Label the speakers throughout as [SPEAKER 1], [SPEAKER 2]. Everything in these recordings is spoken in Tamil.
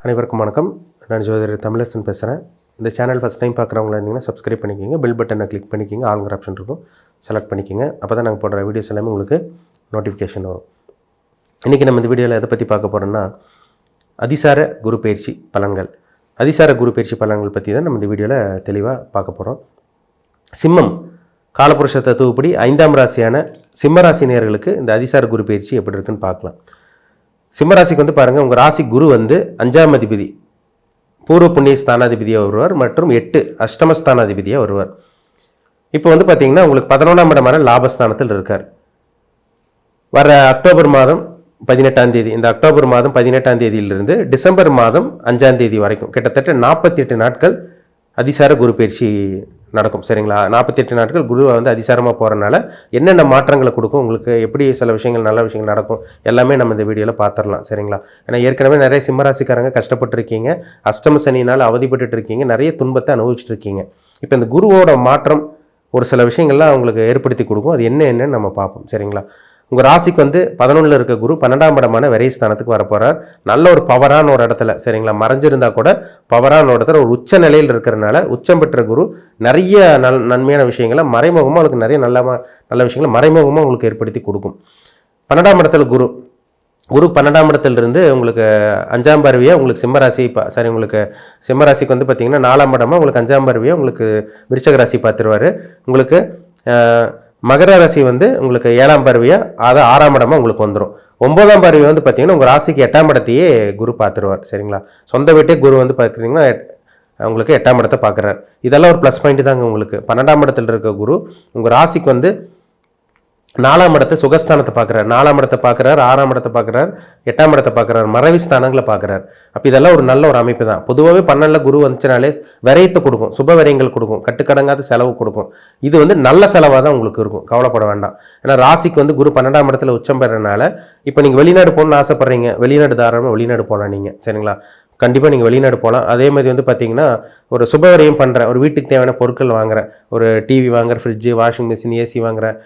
[SPEAKER 1] அனைவருக்கும் வணக்கம். நான் ஜோதிடர் தமிழரசன் பேசுகிறேன். இந்த சேனல் ஃபஸ்ட் டைம் பார்க்குறவங்களா இருந்தீங்கன்னா சப்ஸ்கிரைப் பண்ணிக்கோங்க, பெல் பட்டனை கிளிக் பண்ணிக்கோங்க, ஆளுங்கிற ஆப்ஷன் இருக்கும் செலக்ட் பண்ணிக்கோங்க. அப்போ தான் நாங்கள் போடுற வீடியோஸ் எல்லாமே உங்களுக்கு நோட்டிஃபிகேஷன் வரும். இன்றைக்கி நம்ம இந்த வீடியோவில் எதை பற்றி பார்க்க போகிறோம்னா அதிசார குரு பயிற்சி பலன்கள். அதிசார குரு பயிற்சி பலன்கள் பற்றி தான் நம்ம இந்த வீடியோவில் தெளிவாக பார்க்க போகிறோம். சிம்மம் காலபுருஷ தத்துவப்படி 5ஆம் ராசியான சிம்ம ராசி நேயர்களுக்கு இந்த அதிசார குரு பயிற்சி எப்படி இருக்குன்னு பார்க்கலாம். சிம்மராசிக்கு பாருங்கள், உங்கள் ராசி குரு 5ஆம் அதிபதி, பூர்வ புண்ணிய ஸ்தானாதிபதியாக வருவார் மற்றும் 8 அஷ்டமஸ்தானாதிபதியாக வருவார். இப்போ பார்த்தீங்கன்னா உங்களுக்கு 11ஆம் இடமான லாபஸ்தானத்தில் இருக்கார். வர அக்டோபர் மாதம் 18ஆம் தேதி, இந்த அக்டோபர் மாதம் 18ஆம் தேதியிலிருந்து டிசம்பர் மாதம் 5ஆம் தேதி வரைக்கும் கிட்டத்தட்ட 48 நாட்கள் அதிசார குரு பயிற்சி நடக்கும். சரிங்களா? 48 நாட்கள் குரு அதிசாரமாக போகிறனால என்னென்ன மாற்றங்களை கொடுக்கும், உங்களுக்கு எப்படி சில விஷயங்கள் நல்ல விஷயங்கள் நடக்கும் எல்லாமே நம்ம இந்த வீடியோவில் பார்த்துடலாம். சரிங்களா? ஏன்னா ஏற்கனவே நிறைய சிம்மராசிக்காரங்க கஷ்டப்பட்டுருக்கீங்க, அஷ்டம சனியினால் அவதிப்பட்டு இருக்கீங்க, நிறைய துன்பத்தை அனுபவிச்சுட்டு இருக்கீங்க. இப்போ இந்த குருவோட மாற்றம் ஒரு சில விஷயங்கள்லாம் அவங்களுக்கு ஏற்படுத்தி கொடுக்கும். அது என்னன்னு நம்ம பார்ப்போம். சரிங்களா? உங்கள் ராசிக்கு 11ல் இருக்க குரு 12ஆம் இடமான விரைஸ்தானத்துக்கு வரப்போகிறார். நல்ல ஒரு பவரான ஒரு இடத்துல, சரிங்களா, மறைஞ்சிருந்தால் கூட பவரான இடத்துல ஒரு உச்ச நிலையில் இருக்கிறனால உச்சம் பெற்ற குரு நிறைய நன்மையான விஷயங்களை மறைமுகமாக உங்களுக்கு நிறைய நல்ல விஷயங்களை மறைமுகமாக உங்களுக்கு ஏற்படுத்தி கொடுக்கும். 12ஆம் இடத்துல குரு 12ஆம் இடத்துலேருந்து உங்களுக்கு 5ஆம் பார்வையாக உங்களுக்கு சிம்மராசி உங்களுக்கு சிம்மராசிக்கு பார்த்தீங்கன்னா 4ஆம் இடமா உங்களுக்கு 5ஆம் பார்வையாக உங்களுக்கு விருச்சக ராசி பார்த்துருவார். உங்களுக்கு மகர ராசி உங்களுக்கு 7ஆம் பார்வையாக, அது 6ஆம் இடமா உங்களுக்கு வந்துடும். 9ஆம் பார்வை பார்த்தீங்கன்னா உங்கள் ராசிக்கு 8ஆம் இடத்தையே குரு பார்த்துருவார். சரிங்களா? சொந்த வீட்டே குரு பார்க்குறீங்கன்னா உங்களுக்கு 8ஆம் இடத்தை பார்க்குறாரு. இதெல்லாம் ஒரு ப்ளஸ் பாயிண்ட் தாங்க. உங்களுக்கு 12ஆம் இடத்துல இருக்க குரு உங்கள் ராசிக்கு 4ஆம் இடத்தை சுகஸ்தானத்தை பார்க்குறாரு, 4ஆம் இடத்தை பார்க்குறாரு, 6ஆம் இடத்தை பார்க்குறாரு, 8ஆம் இடத்தை பார்க்குறாரு, மறைவி ஸ்தானங்களை பார்க்குறாரு. அப்போ இதெல்லாம் ஒரு நல்ல ஒரு அமைப்பு தான். பொதுவாகவே 12ல் குரு வந்துச்சுனாலே விரயத்தை கொடுக்கும், சுப விரயங்கள் கொடுக்கும், கட்டுக்கடங்காத செலவு கொடுக்கும். இது நல்ல செலவாக தான் உங்களுக்கு இருக்கும், கவலைப்பட வேண்டாம். ஏன்னா ராசிக்கு குரு 12ஆம் இடத்துல உச்சம் பெறனால இப்போ நீங்கள் வெளிநாடு போகணும்னு ஆசைப்பட்றீங்க, வெளிநாடு தாராளமாக வெளிநாடு போகலாம் நீங்கள். சரிங்களா? கண்டிப்பாக நீங்கள் வெளிநாடு போகலாம். அதே மாதிரி பார்த்தீங்கன்னா ஒரு சுபவரியம் பண்ணுறேன், ஒரு வீட்டுக்கு தேவையான பொருட்கள் வாங்குறேன், ஒரு டிவி வாங்குறேன், ஃப்ரிட்ஜு, வாஷிங் மிஷின், ஏசி வாங்குறேன்,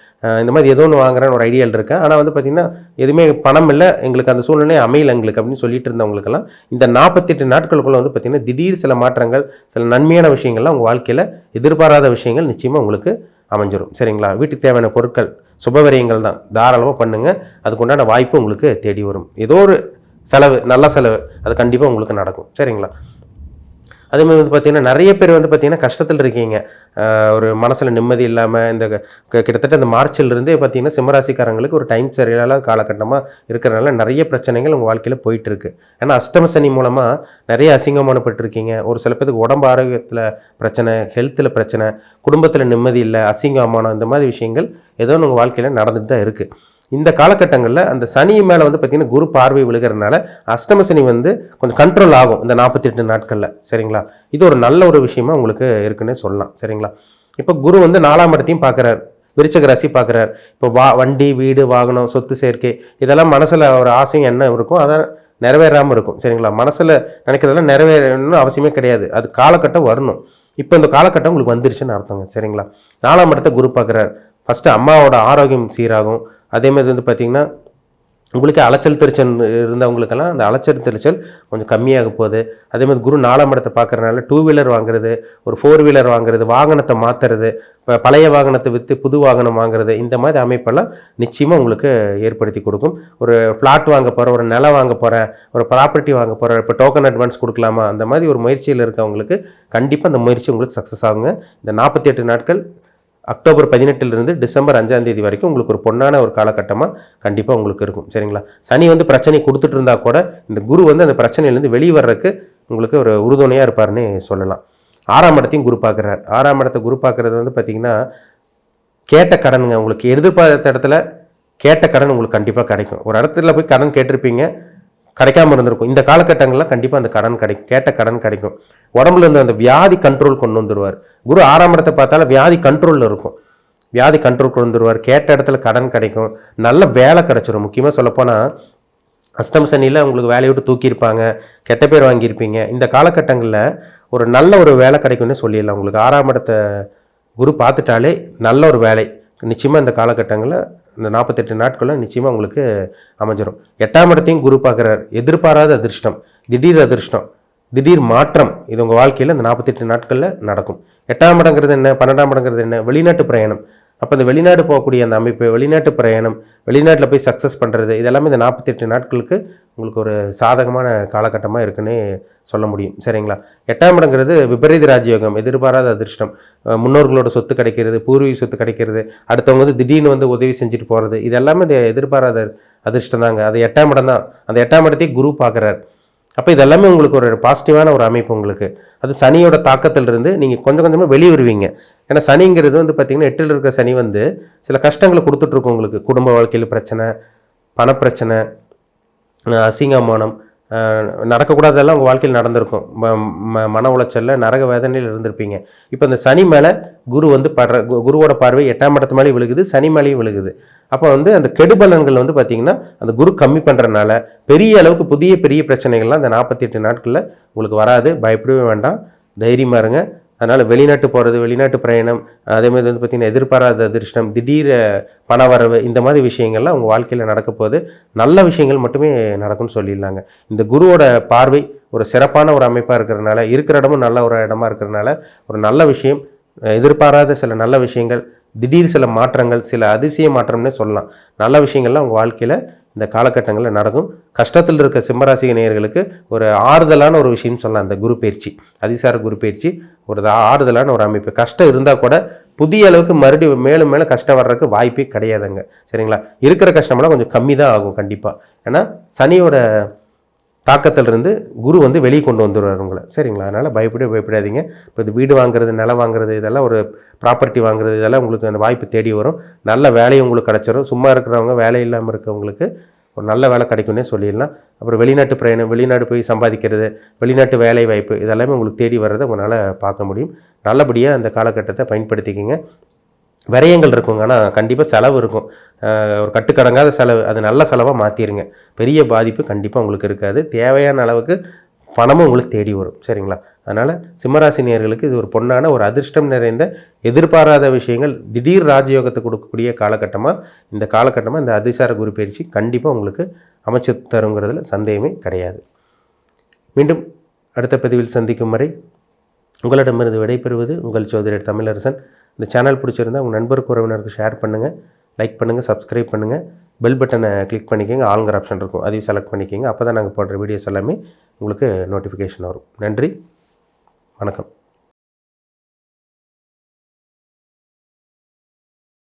[SPEAKER 1] இந்த மாதிரி ஏதோ ஒன்று வாங்குறேன்னு ஒரு ஐடியாவில் இருக்கேன். ஆனால் பார்த்தீங்கன்னா எதுவுமே பணம் இல்லை, எங்களுக்கு அந்த சூழ்நிலை அமையல எங்களுக்கு அப்படின்னு சொல்லிட்டு இருந்தவங்களுக்கெல்லாம் இந்த 48 நாட்களுக்குள்ளே பார்த்தீங்கன்னா திடீர் சில மாற்றங்கள், சில நன்மையான விஷயங்கள்லாம் உங்கள் வாழ்க்கையில் எதிர்பாராத விஷயங்கள் நிச்சயமாக உங்களுக்கு அமைஞ்சிடும். சரிங்களா? வீட்டுக்கு தேவையான பொருட்கள் சுபவரியங்கள் தான், தாராளமாக பண்ணுங்கள். அதுக்குண்டான வாய்ப்பு உங்களுக்கு தேடி வரும். ஏதோ ஒரு செலவு, நல்ல செலவு, அது கண்டிப்பாக உங்களுக்கு நடக்கும். சரிங்களா? அதே மாதிரி பார்த்தீங்கன்னா நிறைய பேர் பார்த்தீங்கன்னா கஷ்டத்தில் இருக்கீங்க, ஒரு மனசில் நிம்மதி இல்லாமல் இந்த கிட்டத்தட்ட இந்த மார்ச்சிலிருந்தே பார்த்தீங்கன்னா சிம்மராசிக்காரங்களுக்கு ஒரு டைம் சரியில்லாத காலகட்டமாக இருக்கிறனால நிறைய பிரச்சனைகள் உங்கள் வாழ்க்கையில் போயிட்டுருக்கு. ஏன்னா அஷ்டம சனி மூலமாக நிறைய அசிங்கமானப்பட்டிருக்கீங்க. ஒரு சில பேருக்கு உடம்பு ஆரோக்கியத்தில் பிரச்சனை, ஹெல்த்தில் பிரச்சனை, குடும்பத்தில் நிம்மதி இல்லை, அசிங்கமானம், இந்த மாதிரி விஷயங்கள் ஏதோ உங்கள் வாழ்க்கையில் நடந்துட்டு தான் இருக்குது. இந்த காலகட்டங்களில் அந்த சனி மேலே பார்த்தீங்கன்னா குரு பார்வை விழுகிறதுனால அஷ்டம சனி கொஞ்சம் கண்ட்ரோல் ஆகும் இந்த 48 நாட்களில். சரிங்களா? இது ஒரு நல்ல ஒரு விஷயமா உங்களுக்கு இருக்குன்னே சொல்லலாம். சரிங்களா? இப்போ குரு 4ஆம் இடத்தையும் பார்க்குறாரு, விருச்சக ராசி பார்க்குறாரு. இப்போ வண்டி, வீடு, வாகனம், சொத்து சேர்க்கை, இதெல்லாம் மனசில் ஒரு ஆசையும் என்ன இருக்கும், அதான் நிறைவேறாமல் இருக்கும். சரிங்களா? மனசில் நினைக்கிறதெல்லாம் நிறைவேறணும்னு அவசியமே கிடையாது, அது காலகட்டம் வரணும். இப்போ இந்த காலகட்டம் உங்களுக்கு வந்துருச்சுன்னு அர்த்தங்க. சரிங்களா? 4ஆம் இடத்தை குரு பார்க்குறாரு. ஃபஸ்ட்டு அம்மாவோட ஆரோக்கியம் சீராகும். அதே மாதிரி பார்த்தீங்கன்னா உங்களுக்கு அலைச்சல் திருச்சல் இருந்தவங்களுக்கெல்லாம் அந்த அலைச்சல் திருச்சல் கொஞ்சம் கம்மியாக போகுது. அதே மாதிரி குரு 4ஆம் இடத்தை பார்க்குறதுனால 2 வீலர் வாங்குறது, ஒரு 4 வீலர் வாங்குறது, வாகனத்தை மாற்றுறது, இப்போ பழைய வாகனத்தை விற்று புது வாகனம் வாங்குறது, இந்த மாதிரி அமைப்பெல்லாம் நிச்சயமாக உங்களுக்கு ஏற்படுத்தி கொடுக்கும். ஒரு ஃப்ளாட் வாங்க போகிறேன், ஒரு நிலம் வாங்க போகிறேன், ஒரு ப்ராப்பர்ட்டி வாங்க போகிறேன், இப்போ டோக்கன் அட்வான்ஸ் கொடுக்கலாமா, அந்த மாதிரி ஒரு முயற்சியில் இருக்கவங்களுக்கு கண்டிப்பாக அந்த முயற்சி உங்களுக்கு சக்ஸஸ் ஆகுங்க. இந்த 48 நாட்கள் அக்டோபர் 18லிருந்து டிசம்பர் 5ஆம் தேதி வரைக்கும் உங்களுக்கு ஒரு பொன்னான ஒரு காலகட்டமாக கண்டிப்பாக உங்களுக்கு இருக்கும். சரிங்களா? சனி பிரச்சனை கொடுத்துட்டு இருந்தால் கூட இந்த குரு அந்த பிரச்சனையிலேருந்து வெளியே வர்றதுக்கு உங்களுக்கு ஒரு உறுதுணையாக இருப்பார்னு சொல்லலாம். 6ஆம் இடத்தையும் குரு பார்க்குறார். 6ஆம் இடத்தை குரு பார்க்குறது பார்த்தீங்கன்னா கேட்ட கடனுங்க. உங்களுக்கு எதிர்பார்த்த இடத்துல கேட்ட கடன் உங்களுக்கு கண்டிப்பாக கிடைக்கும். ஒரு இடத்துல போய் கடன் கேட்டிருப்பீங்க, கிடைக்காம இருந்திருக்கும். இந்த காலகட்டங்கள்லாம் கண்டிப்பாக அந்த கடன் கிடைக்கும், கேட்ட கடன் கிடைக்கும். உடம்புல இருந்து அந்த வியாதி கண்ட்ரோல் கொண்டு வந்துடுவார். குரு 6ஆம் இடத்தை பார்த்தாலும் வியாதி கண்ட்ரோலில் இருக்கும், வியாதி கண்ட்ரோல் கொண்டு வந்துடுவார். கேட்ட இடத்துல கடன் கிடைக்கும், நல்ல வேலை கிடைச்சிடும். முக்கியமாக சொல்லப்போனால் அஷ்டம சனியில் உங்களுக்கு வேலையை விட்டு தூக்கியிருப்பாங்க, கெட்ட பேர் வாங்கியிருப்பீங்க. இந்த காலகட்டங்களில் ஒரு நல்ல ஒரு வேலை கிடைக்கும்னு சொல்லிடலாம். உங்களுக்கு 6ஆம் இடத்தை குரு பார்த்துட்டாலே நல்ல ஒரு வேலை நிச்சயமாக இந்த காலகட்டங்களில் இந்த 48 நாட்களும் நிச்சயமாக உங்களுக்கு அமைஞ்சிடும். 8ஆம் இடத்தையும் குரு பார்க்குறார். எதிர்பாராத அதிர்ஷ்டம், திடீர் அதிர்ஷ்டம், திடீர் மாற்றம் இது உங்கள் வாழ்க்கையில் இந்த 48 நாட்களில் நடக்கும். 8ஆம் இடங்கிறது என்ன, 12ஆம் இடங்கிறது என்ன, வெளிநாட்டு பிரயாணம். அப்போ இந்த வெளிநாடு போகக்கூடிய அந்த அமைப்பு, வெளிநாட்டு பிரயாணம், வெளிநாட்டில் போய் சக்ஸஸ் பண்ணுறது, இதெல்லாமே இந்த 48 நாட்களுக்கு உங்களுக்கு ஒரு சாதகமான காலகட்டமாக இருக்குன்னே சொல்ல முடியும். சரிங்களா? 8ஆம் இடங்கிறது விபரீத ராஜயோகம், எதிர்பாராத அதிர்ஷ்டம், முன்னோர்களோட சொத்து கிடைக்கிறது, பூர்வீக சொத்து கிடைக்கிறது, அடுத்தவங்க வந்து திடீர்னு வந்து உதவி செஞ்சுட்டு போகிறது, இது எல்லாமே இந்த எதிர்பாராத அதிர்ஷ்டம் தாங்க. அது 8ஆம் இடம் தான். அந்த 8ஆம் இடத்தையும் குரு பார்க்குறார். அப்போ இதெல்லாமே உங்களுக்கு ஒரு பாசிட்டிவான ஒரு அமைப்பு உங்களுக்கு. அது சனியோட தாக்கத்திலிருந்து நீங்கள் கொஞ்சம் கொஞ்சமாக வெளியே வருவீங்க. ஏன்னா சனிங்கிறது வந்து பார்த்திங்கன்னா 8ல் இருக்கிற சனி வந்து சில கஷ்டங்களை கொடுத்துட்ருக்கோம் உங்களுக்கு. குடும்ப வாழ்க்கையில் பிரச்சனை, பணப்பிரச்சனை, அசிங்கமானம், நடக்கக்கூடாதெல்லாம் உங்கள் வாழ்க்கையில் நடந்திருக்கும். மன உளைச்சலில் நரக வேதனையில் இருந்திருப்பீங்க. இப்போ இந்த சனி மேலே குரு வந்து குருவோட பார்வை 8ஆம் இடத்து மேலேயும் விழுகுது, சனி மேலேயும் விழுகுது. அப்போ வந்து அந்த கெடுபலன்கள் வந்து பார்த்திங்கன்னா அந்த குரு கம்மி பண்ணுறதுனால பெரிய அளவுக்கு பெரிய பிரச்சனைகள்லாம் இந்த 48 நாட்களில் உங்களுக்கு வராது. பயப்படவே வேண்டாம், தைரியமாக இருங்க. அதனால் வெளிநாட்டு போகிறது, வெளிநாட்டு பிரயாணம், அதேமாதிரி வந்து பார்த்திங்கன்னா எதிர்பாராத அதிர்ஷ்டம், திடீர் பண வரவு, இந்த மாதிரி விஷயங்கள்லாம் உங்கள் வாழ்க்கையில் நடக்க போகுது. நல்ல விஷயங்கள் மட்டுமே நடக்கும்னு சொல்லிடலாங்க. இந்த குருவோட பார்வை ஒரு சிறப்பான ஒரு அமைப்பாக இருக்கிறதுனால, இருக்கிற இடமும் நல்ல ஒரு இடமா இருக்கிறதுனால ஒரு நல்ல விஷயம், எதிர்பாராத சில நல்ல விஷயங்கள், திடீர் சில மாற்றங்கள், சில அதிசய மாற்றம்னே சொல்லலாம். நல்ல விஷயங்கள்லாம் உங்கள் வாழ்க்கையில் இந்த காலகட்டங்களில் நடக்கும். கஷ்டத்தில் இருக்க சிம்மராசி நேயர்களுக்கு ஒரு ஆறுதலான ஒரு விஷயம்னு சொல்லலாம். அந்த குரு பயிற்சி, அதிசார குரு பயிற்சி ஒரு ஆறுதலான ஒரு அமைப்பு. கஷ்டம் இருந்தால் கூட புதிய அளவுக்கு மறுபடியும் மேலும் மேலும் கஷ்டம் வர்றதுக்கு வாய்ப்பே கிடையாதுங்க. சரிங்களா? இருக்கிற கஷ்டமெல்லாம் கொஞ்சம் கம்மி தான் ஆகும் கண்டிப்பாக. ஏன்னா சனியோட தாக்கத்திலிருந்து குரு வந்து வெளியே கொண்டு வந்துடுவார் உங்களை. சரிங்களா? அதனால் பயப்படாதீங்க. இப்போ இது வீடு வாங்குறது, நிலம் வாங்குறது, இதெல்லாம் ஒரு ப்ராப்பர்ட்டி வாங்குறது, இதெல்லாம் உங்களுக்கு அந்த வாய்ப்பு தேடி வரும். நல்ல வேலையை உங்களுக்கு கிடச்சிரும். சும்மா இருக்கிறவங்க, வேலை இல்லாமல் இருக்கவங்களுக்கு ஒரு நல்ல வேலை கிடைக்கும்னே சொல்லிடலாம். அப்புறம் வெளிநாட்டு பிரயாணம், வெளிநாடு போய் சம்பாதிக்கிறது, வெளிநாட்டு வேலை வாய்ப்பு, இதெல்லாமே உங்களுக்கு தேடி வர்றதை உங்களால் பார்க்க முடியும். நல்லபடியாக அந்த காலகட்டத்தை பயன்படுத்திக்கிங்க. விரயங்கள் இருக்குங்க, ஆனால் கண்டிப்பாக செலவு இருக்கும். ஒரு கட்டுக்கடங்காத செலவு, அது நல்ல செலவாக மாற்றிடுங்க. பெரிய பாதிப்பு கண்டிப்பாக உங்களுக்கு இருக்காது. தேவையான அளவுக்கு பணமும் உங்களுக்கு தேடி வரும். சரிங்களா? அதனால் சிம்மராசி நேயர்களுக்கு இது ஒரு பொன்னான ஒரு அதிர்ஷ்டம் நிறைந்த எதிர்பாராத விஷயங்கள், திடீர் ராஜயோகத்தை கொடுக்கக்கூடிய காலகட்டமாக இந்த அதிசார குரு பயிற்சி கண்டிப்பாக உங்களுக்கு அமைச்சு தருங்கிறதுல சந்தேகமே கிடையாது. மீண்டும் அடுத்த பதிவில் சந்திக்கும் வரை உங்களிடமிருந்து விடைபெறுவது உங்கள் ஜோதிடர் தமிழரசன். இந்த சேனல் பிடிச்சிருந்தால் உங்கள் நண்பருக்கு, உறவினருக்கு ஷேர் பண்ணுங்கள், லைக் பண்ணுங்கள், சப்ஸ்கிரைப் பண்ணுங்கள், பெல் பட்டனை கிளிக் பண்ணிக்கோங்க. ஆளுங்கிற ஆப்ஷன் இருக்கும், அதையும் செலக்ட் பண்ணிக்கோங்க. அப்போ தான் நாங்கள் போடுற வீடியோஸ் எல்லாமே உங்களுக்கு நோட்டிஃபிகேஷன் வரும். நன்றி, வணக்கம்.